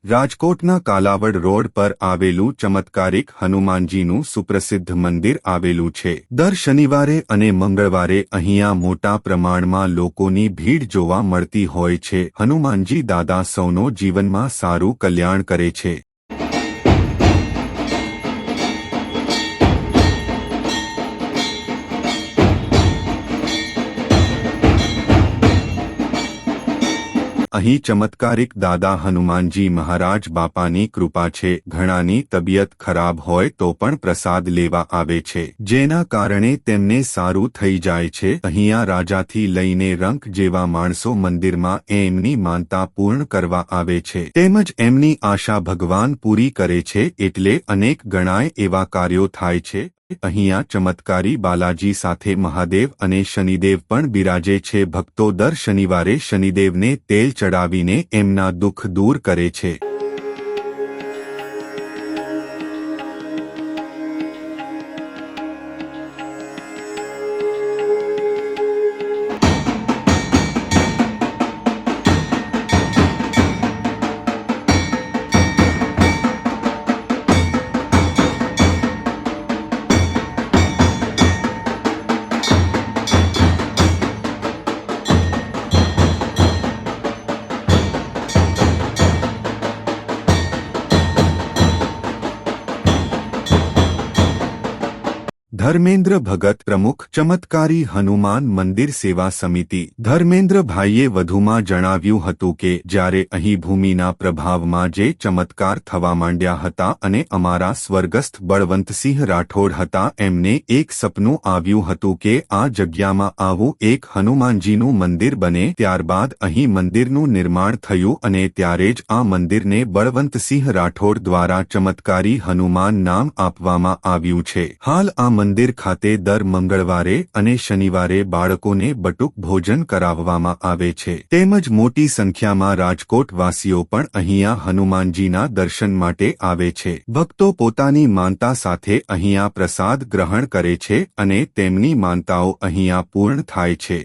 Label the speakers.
Speaker 1: રાજકોટના કાલાવડ રોડ પર આવેલું ચમત્કારિક હનુમાનજીનું સુપ્રસિદ્ધ મંદિર આવેલું છે। દર શનિવારે અને મંગળવારે અહીંયા મોટા પ્રમાણમાં લોકોની ભીડ જોવા મળતી હોય છે। હનુમાનજી દાદા સૌનો જીવનમાં સારું કલ્યાણ કરે છે। અહીં ચમત્કારિક દાદા હનુમાનજી મહારાજ બાપાની કૃપા છે। ઘણાની તબિયત ખરાબ હોય તો પણ પ્રસાદ લેવા આવે છે, જેના કારણે તેમને સારું થઈ જાય છે। અહીંયા રાજાથી લઈને રંક જેવા માણસો મંદિરમાં એમની માનતા પૂર્ણ કરવા આવે છે, તેમજ એમની આશા ભગવાન પૂરી કરે છે, એટલે અનેક ગણાય એવા કાર્યો થાય છે। અહીંયા ચમત્કારી બાલાજી સાથે મહાદેવ અને શનિદેવ પણ બિરાજે છે। ભક્તો દર શનિવારે શનિદેવને તેલ ચડાવીને એમના દુઃખ દૂર કરે છે। ધર્મેન્દ્ર ભગત પ્રમુખ ચમત્કારી હનુમાન મંદિર સેવા સમિતિ। ધર્મેન્દ્રભાઈએ વધુમાં જણાવ્યું હતું કે જ્યારે અહીં ભૂમિના પ્રભાવમાં જે ચમત્કાર થવા માંડ્યા હતા અને અમારા સ્વર્ગસ્થ બળવંતસિંહ રાઠોડ હતા, એમને એક સપનું આવ્યું હતું કે આ જગ્યામાં આવું એક હનુમાનજીનું મંદિર બને। ત્યારબાદ અહીં મંદિરનું નિર્માણ થયું અને ત્યારે જ આ મંદિરને બળવંતસિંહ રાઠોડ દ્વારા ચમત્કારી હનુમાન નામ આપવામાં આવ્યું છે। હાલ આ મંદિર ખાતે દર મંગળવારે અને શનિવારે બાળકોને બટુક ભોજન કરાવવામાં આવે છે, તેમજ મોટી સંખ્યામાં રાજકોટવાસીઓ પણ અહીંયા હનુમાનજીના દર્શન માટે આવે છે। ભક્તો પોતાની માનતા સાથે અહીંયા પ્રસાદ ગ્રહણ કરે છે અને તેમની માનતાઓ અહીંયા પૂર્ણ થાય છે।